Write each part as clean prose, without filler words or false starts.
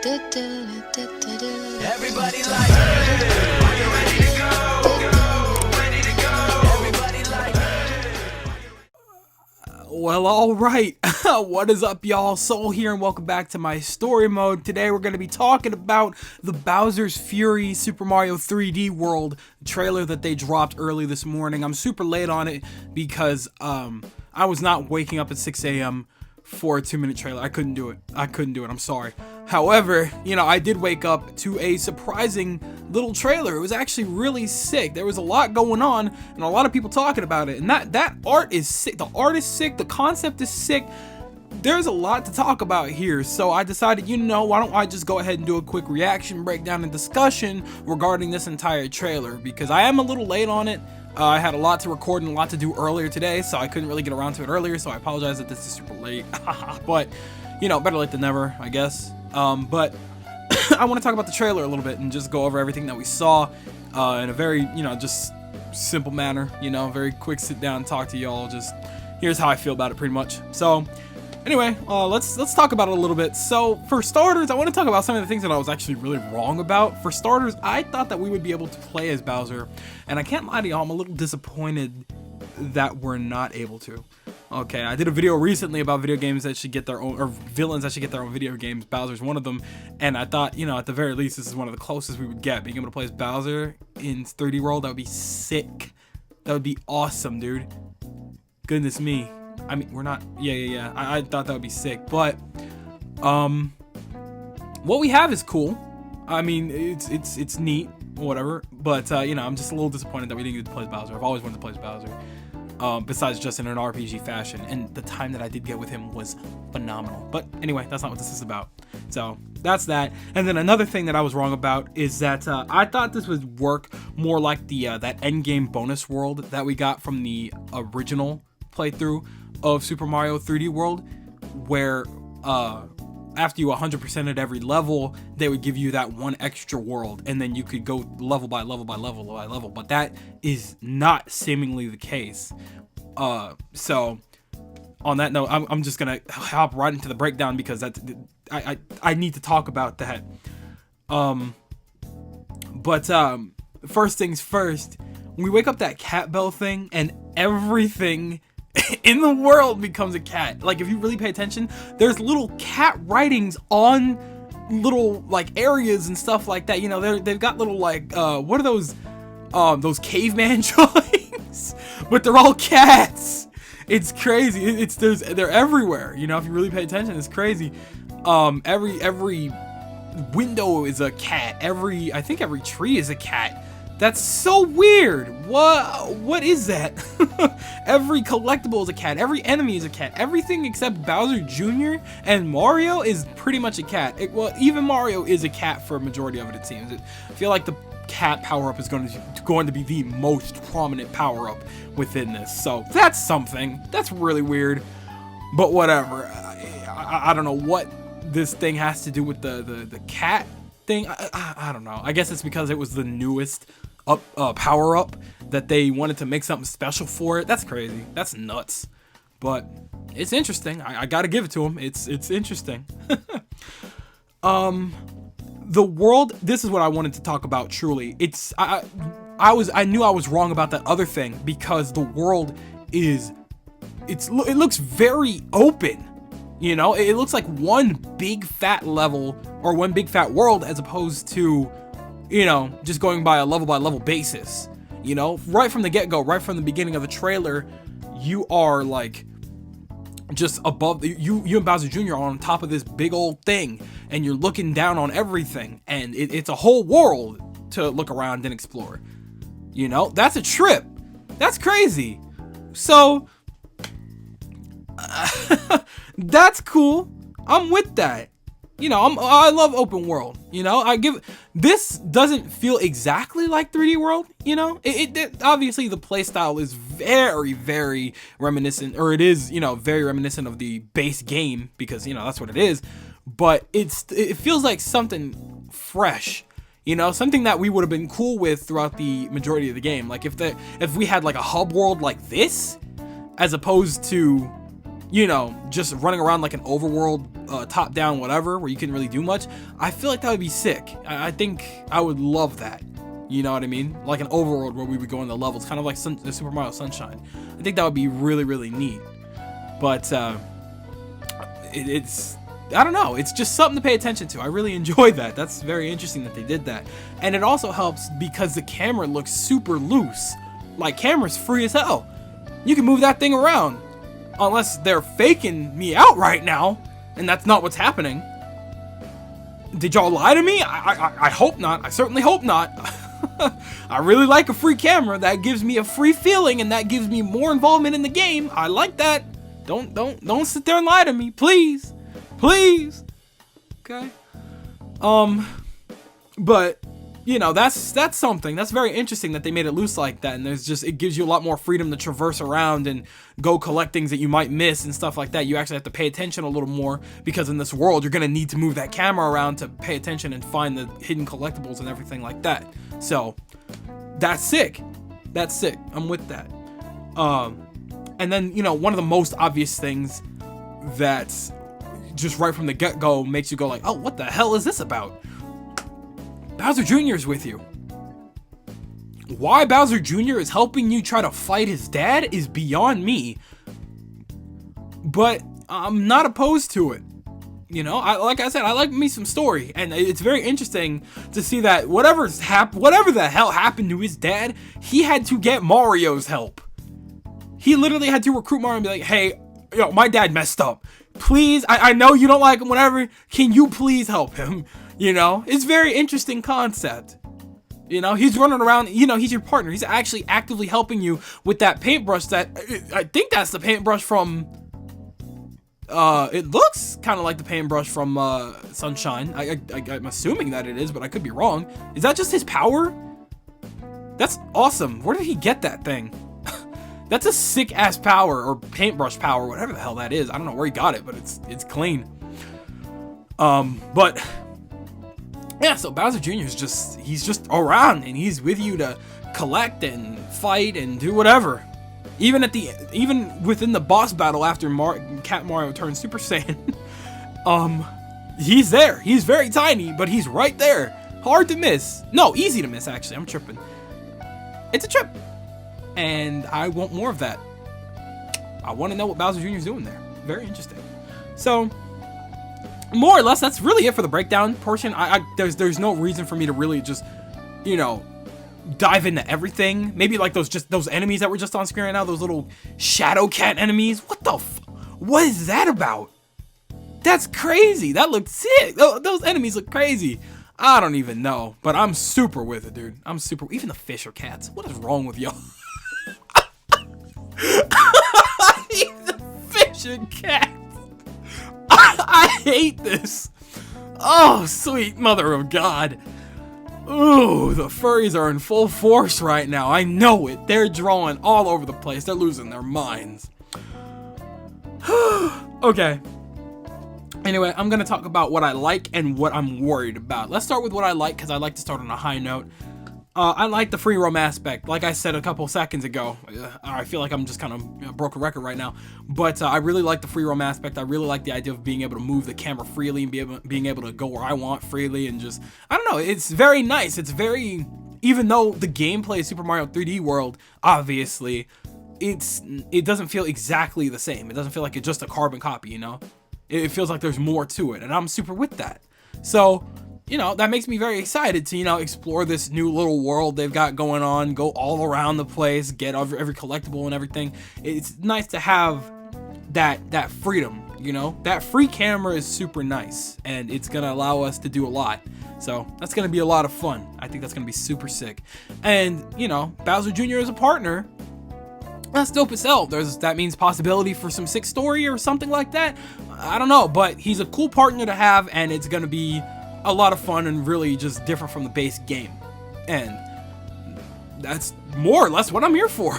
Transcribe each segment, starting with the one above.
Everybody like, are you ready to go? Ready to go? Everybody like, well, alright, what is up y'all, Soul here and welcome back to my story mode. Today we're going to be talking about the Bowser's Fury Super Mario 3D World trailer that they dropped early this morning. I'm super late on it because I was not waking up at 6 a.m. for a 2-minute trailer. I couldn't do it, I'm sorry. However, you know, I did wake up to a surprising little trailer. It was actually really sick. There was a lot going on and a lot of people talking about it. And that art is sick. The art is sick. The concept is sick. There's a lot to talk about here. So I decided, you know, why don't I just go ahead and do a quick reaction, breakdown, and discussion regarding this entire trailer, because I am a little late on it. I had a lot to record and a lot to do earlier today, so I couldn't really get around to it earlier, so I apologize that this is super late. But, you know, better late than never, I guess. But I want to talk about the trailer a little bit and just go over everything that we saw in a very, you know, just simple manner, you know, very quick sit down and talk to y'all. Just here's how I feel about it pretty much. So anyway, let's talk about it a little bit. So for starters, I want to talk about some of the things that I was actually really wrong about. For starters, I thought that we would be able to play as Bowser, and I can't lie to y'all, I'm a little disappointed that we're not able to. Okay, I did a video recently about video games that should get their own, or villains that should get their own video games. Bowser's one of them, and I thought, you know, at the very least, this is one of the closest we would get. Being able to play as Bowser in 3D World, that would be sick. That would be awesome, dude. Goodness me. I mean, we're not, yeah. I thought that would be sick, but, what we have is cool. I mean, it's neat, whatever, but, you know, I'm just a little disappointed that we didn't get to play as Bowser. I've always wanted to play as Bowser. Besides just in an RPG fashion, and the time that I did get with him was phenomenal. But anyway, that's not what this is about. So that's that. And then another thing that I was wrong about is that I thought this would work more like the that endgame bonus world that we got from the original playthrough of Super Mario 3D World, where after you 100% at every level, they would give you that one extra world, and then you could go level by level by level by level. But that is not seemingly the case. So on that note, I'm just gonna hop right into the breakdown because that's I need to talk about that. But first things first, when we wake up that cat bell thing and everything in the world becomes a cat. Like, if you really pay attention, there's little cat writings on little like areas and stuff like that. You know, they've got little like what are those caveman drawings, but they're all cats. It's crazy. They're everywhere. You know, if you really pay attention, it's crazy. Every window is a cat. I think every tree is a cat. That's so weird. What is that? Every collectible is a cat. Every enemy is a cat. Everything except Bowser Jr. and Mario is pretty much a cat. Well, even Mario is a cat for a majority of it, it seems. I feel like the cat power-up is going to be the most prominent power-up within this. So that's something. That's really weird. But whatever. I don't know what this thing has to do with the cat thing. I don't know. I guess it's because it was the newest power up that they wanted to make something special for it. That's crazy. That's nuts. But it's interesting. I gotta give it to them. It's interesting. The world. This is what I wanted to talk about. Truly, it's I knew I was wrong about that other thing because the world it looks very open. You know, it looks like one big fat level or one big fat world as opposed to, you know, just going by level basis. You know, right from the get-go, right from the beginning of the trailer, you are like just above you and Bowser Jr. are on top of this big old thing, and you're looking down on everything, and it's a whole world to look around and explore. You know, that's a trip. That's crazy. So that's cool. I'm with that. You know, I love open world. You know, this doesn't feel exactly like 3D World. You know, it obviously the playstyle is very, very reminiscent, or it is, you know, very reminiscent of the base game because, you know, that's what it is. But it feels like something fresh. You know, something that we would have been cool with throughout the majority of the game. Like if we had like a hub world like this, as opposed to you know, just running around like an overworld, top-down whatever, where you couldn't really do much, I feel like that would be sick. I think I would love that. You know what I mean? Like an overworld where we would go into levels, kind of like the Super Mario Sunshine. I think that would be really, really neat. But it's, I don't know, it's just something to pay attention to. I really enjoy that. That's very interesting that they did that. And it also helps because the camera looks super loose. Like, camera's free as hell. You can move that thing around. Unless they're faking me out right now, and that's not what's happening. Did y'all lie to me? I hope not. I certainly hope not. I really like a free camera. That gives me a free feeling, and that gives me more involvement in the game. I like that. Don't sit there and lie to me, please. Please. Okay. But you know, that's something that's very interesting that they made it loose like that, and it gives you a lot more freedom to traverse around and go collect things that you might miss and stuff like that. You actually have to pay attention a little more, because in this world you're gonna need to move that camera around to pay attention and find the hidden collectibles and everything like that. So that's sick. That's sick. I'm with that. And then, you know, one of the most obvious things that's just right from the get-go makes you go like, oh, what the hell is this about? Bowser Jr. is with you. Why Bowser Jr. is helping you try to fight his dad is beyond me. But I'm not opposed to it. You know, like I said, I like me some story, and it's very interesting to see that whatever the hell happened to his dad, he had to get Mario's help. He literally had to recruit Mario and be like, hey, yo, my dad messed up. Please, I know you don't like him, whatever. Can you please help him? You know, it's a very interesting concept. You know, he's running around, you know, he's your partner. He's actually actively helping you with that paintbrush that, I think that's the paintbrush from, it looks kind of like the paintbrush from, Sunshine. I'm assuming that it is, but I could be wrong. Is that just his power? That's awesome. Where did he get that thing? That's a sick ass power, or paintbrush power, whatever the hell that is. I don't know where he got it, but it's clean. But yeah, so Bowser Jr. is he's just around, and he's with you to collect and fight and do whatever. Even within the boss battle after Cat Mario turns Super Saiyan, he's there. He's very tiny, but he's right there. Hard to miss. No, easy to miss, actually. I'm tripping. It's a trip. And I want more of that. I want to know what Bowser Jr. is doing there. Very interesting. So, more or less, that's really it for the breakdown portion. There's no reason for me to really just, you know, dive into everything. Maybe like those enemies that were just on screen right now, those little Shadow Cat enemies. What is that about? That's crazy. That looks sick. Those enemies look crazy. I don't even know, but I'm super with it, dude. Even the fish are cats. What is wrong with y'all? The fish and cats. I hate this. Oh, sweet mother of God. Ooh, the furries are in full force right now. I know it. They're drawing all over the place. They're losing their minds. Okay. Anyway, I'm going to talk about what I like and what I'm worried about. Let's start with what I like, because I like to start on a high note. I like the free roam aspect. Like I said a couple seconds ago, I feel like I'm just kind of broke a record right now. But I really like the free roam aspect. I really like the idea of being able to move the camera freely and being able to go where I want freely. And just, I don't know, it's very nice. It's very, even though the gameplay of Super Mario 3D World, obviously, it doesn't feel exactly the same. It doesn't feel like it's just a carbon copy, you know? It feels like there's more to it, and I'm super with that. So, you know, that makes me very excited to, you know, explore this new little world they've got going on, go all around the place, get every collectible and everything. It's nice to have that freedom, you know? That free camera is super nice, and it's going to allow us to do a lot. So, that's going to be a lot of fun. I think that's going to be super sick. And, you know, Bowser Jr. as a partner, that's dope as hell. That means possibility for some sick story or something like that. I don't know, but he's a cool partner to have, and it's going to be a lot of fun and really just different from the base game. And that's more or less what I'm here for.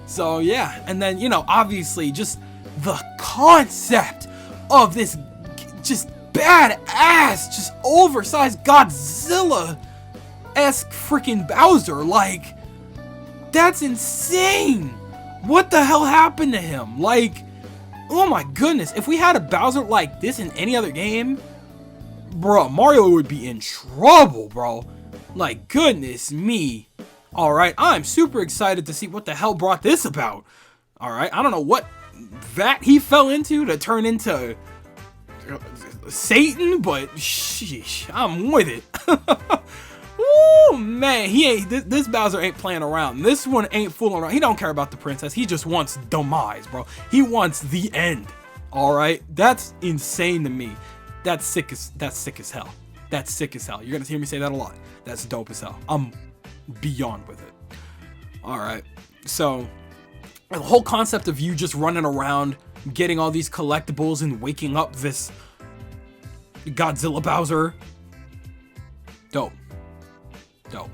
So, yeah. And then, you know, obviously, just the concept of this just badass, just oversized Godzilla-esque freaking Bowser. Like, that's insane. What the hell happened to him? Like, Oh my goodness, if we had a Bowser like this in any other game, bro, Mario would be in trouble, bro. Like, goodness me. Alright, I'm super excited to see what the hell brought this about. Alright, I don't know what that he fell into to turn into Satan, but sheesh, I'm with it. Ooh, man, this Bowser ain't playing around. This one ain't fooling around. He don't care about the princess. He just wants demise, bro. He wants the end. All right, that's insane to me. That's sick as hell. That's sick as hell. You're gonna hear me say that a lot. That's dope as hell. I'm beyond with it. All right, so the whole concept of you just running around, getting all these collectibles and waking up this Godzilla Bowser. Dope. Dope.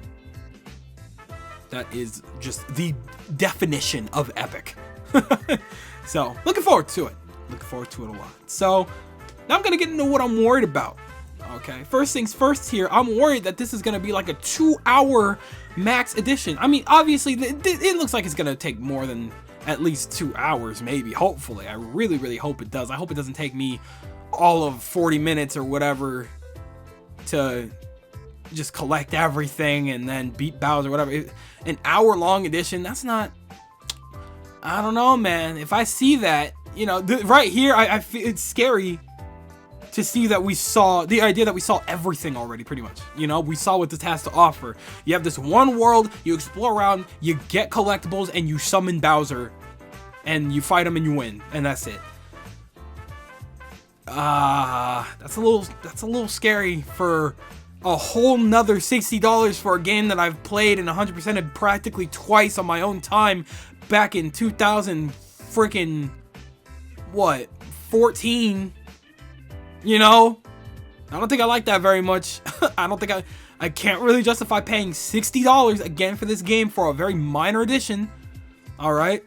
That is just the definition of epic. So, looking forward to it. Looking forward to it a lot. So, now I'm going to get into what I'm worried about. Okay, first things first here, I'm worried that this is going to be like a 2-hour max edition. I mean, obviously, it looks like it's going to take more than at least 2 hours, maybe, hopefully. I really, really hope it does. I hope it doesn't take me all of 40 minutes or whatever to just collect everything and then beat Bowser, whatever. An hour-long edition, that's not... I don't know, man. If I see that, you know, right here, I feel it's scary to see that we saw, the idea that we saw everything already, pretty much. You know, we saw what this has to offer. You have this one world, you explore around, you get collectibles, and you summon Bowser, and you fight him and you win, and that's it. That's a little scary for a whole nother $60 for a game that I've played and 100%ed practically twice on my own time back in 2000 freaking, what, 14, you know? I don't think I like that very much. I can't really justify paying $60 again for this game for a very minor edition. Alright?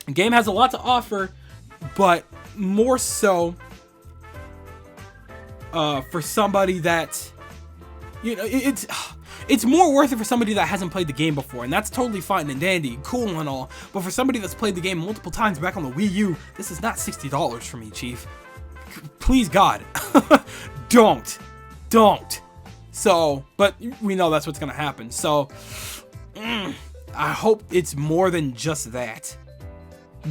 The game has a lot to offer, but more so for somebody that, you know, it's more worth it for somebody that hasn't played the game before, and that's totally fine and dandy, cool and all, but for somebody that's played the game multiple times back on the Wii U, this is not $60 for me, Chief. Please, God. Don't. So, but we know that's what's gonna happen, so I hope it's more than just that,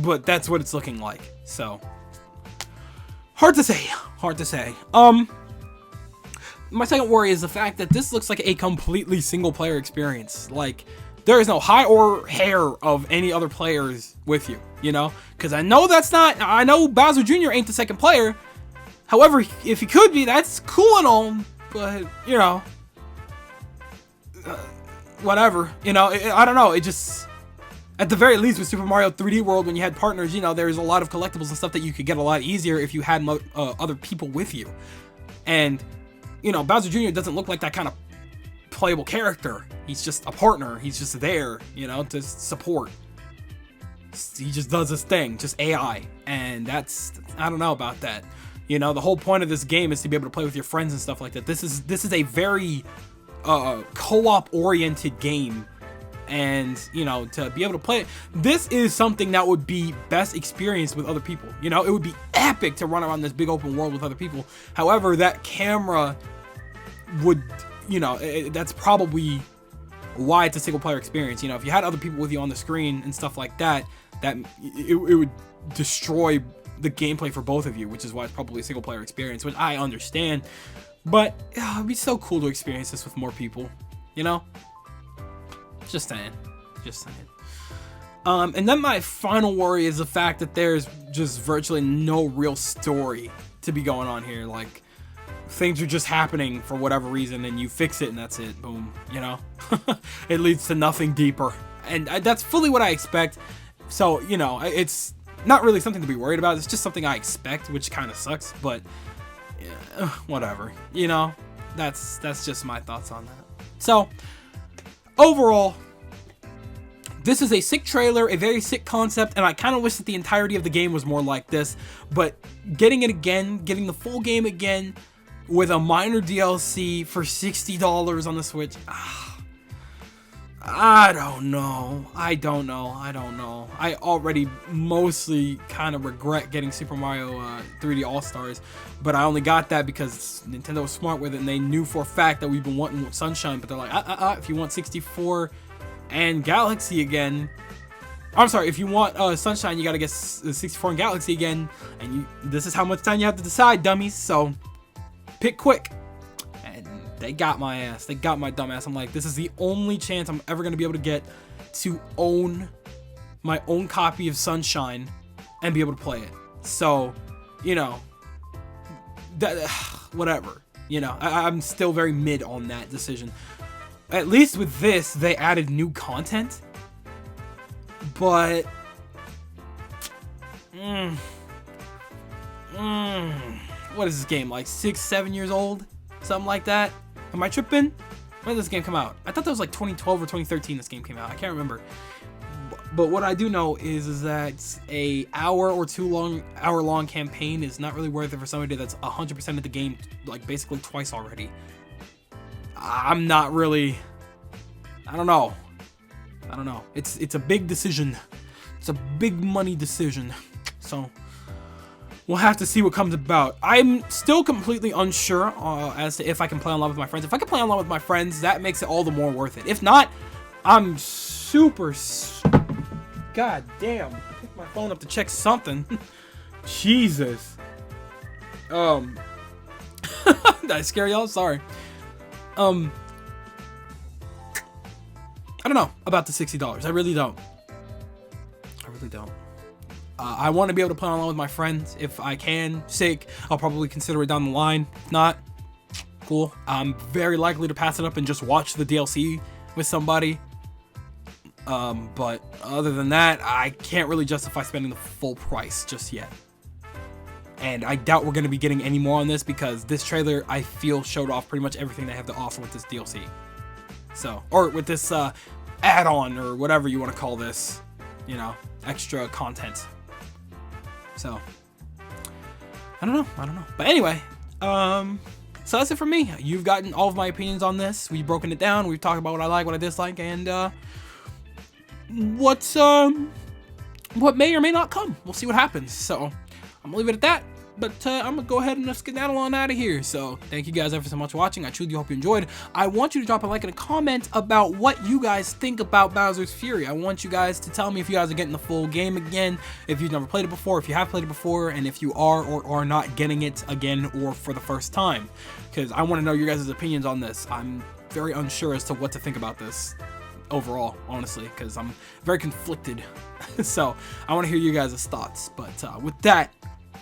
but that's what it's looking like, so hard to say. My second worry is the fact that this looks like a completely single-player experience. Like, there is no high or hair of any other players with you, you know? Because I know that's not... I know Bowser Jr. ain't the second player. However, if he could be, that's cool and all. But, you know... whatever. You know, I don't know. It just... At the very least, with Super Mario 3D World, when you had partners, you know, there's a lot of collectibles and stuff that you could get a lot easier if you had other people with you. And... you know, Bowser Jr. doesn't look like that kind of playable character. He's just a partner. He's just there, you know, to support. He just does his thing, just AI. And that's, I don't know about that. You know, the whole point of this game is to be able to play with your friends and stuff like that. This is a very co-op oriented game. And, you know, to be able to play it, this is something that would be best experienced with other people. You know, it would be epic to run around this big open world with other people. However, that camera would, you know, that's probably why it's a single player experience. You know, if you had other people with you on the screen and stuff like that, it would destroy the gameplay for both of you, which is why it's probably a single player experience, which I understand. But it'd be so cool to experience this with more people, you know? Just saying. And then my final worry is the fact that there's just virtually no real story to be going on here. Like, things are just happening for whatever reason, and you fix it, and that's it. Boom. You know? It leads to nothing deeper. And that's fully what I expect. So, you know, it's not really something to be worried about. It's just something I expect, which kind of sucks. But, yeah, whatever. You know? That's just my thoughts on that. So... overall, this is a sick trailer, a very sick concept, and I kind of wish that the entirety of the game was more like this, but getting it again, getting the full game again, with a minor DLC for $60 on the Switch, I don't know. I already mostly kind of regret getting Super Mario 3D All-Stars, but I only got that because Nintendo was smart with it, and they knew for a fact that we've been wanting Sunshine, but they're like, if you want 64 and Galaxy again, I'm sorry, if you want Sunshine, you gotta get 64 and Galaxy again, and this is how much time you have to decide, dummies, so pick quick. They got my ass. They got my dumb ass. I'm like, this is the only chance I'm ever going to be able to get to own my own copy of Sunshine and be able to play it. So, you know, whatever. You know, I'm still very mid on that decision. At least with this, they added new content. But... what is this game? Like 6-7 years old? Something like that? Am I tripping? When did this game come out? I thought that was like 2012 or 2013 this game came out. I can't remember. But what I do know is that a hour long campaign is not really worth it for somebody that's 100% of the game, like basically twice already. I'm not really... I don't know. It's a big decision. It's a big money decision. So... we'll have to see what comes about. I'm still completely unsure as to if I can play online with my friends. If I can play online with my friends, that makes it all the more worth it. If not, I'm super... God damn. I picked my phone up to check something. Jesus. Did I scare y'all? Sorry. I don't know about the $60. I really don't. I want to be able to play online with my friends. If I can, sick. I'll probably consider it down the line. If not, cool. I'm very likely to pass it up and just watch the DLC with somebody. But other than that, I can't really justify spending the full price just yet. And I doubt we're going to be getting any more on this because this trailer, I feel, showed off pretty much everything they have to offer with this DLC. So, or with this add-on or whatever you want to call this, you know, extra content. So, I don't know. But anyway, so that's it for me. You've gotten all of my opinions on this. We've broken it down. We've talked about what I like, what I dislike, and what may or may not come. We'll see what happens. So, I'm gonna leave it at that. But I'm gonna go ahead and just skedaddle on out of here. So thank you guys ever so much for watching. I truly hope you enjoyed. I want you to drop a like and a comment about what you guys think about Bowser's Fury. I want you guys to tell me if you guys are getting the full game again, if you've never played it before, if you have played it before, and if you are or are not getting it again or for the first time. Because I want to know your guys' opinions on this. I'm very unsure as to what to think about this overall, honestly, because I'm very conflicted. So I want to hear you guys' thoughts. But with that,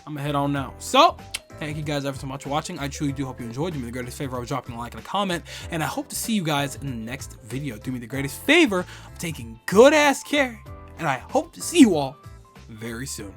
I'm gonna head on now. So, thank you guys ever so much for watching. I truly do hope you enjoyed. Do me the greatest favor of dropping a like and a comment, and I hope to see you guys in the next video. Do me the greatest favor of taking good ass care, and I hope to see you all very soon.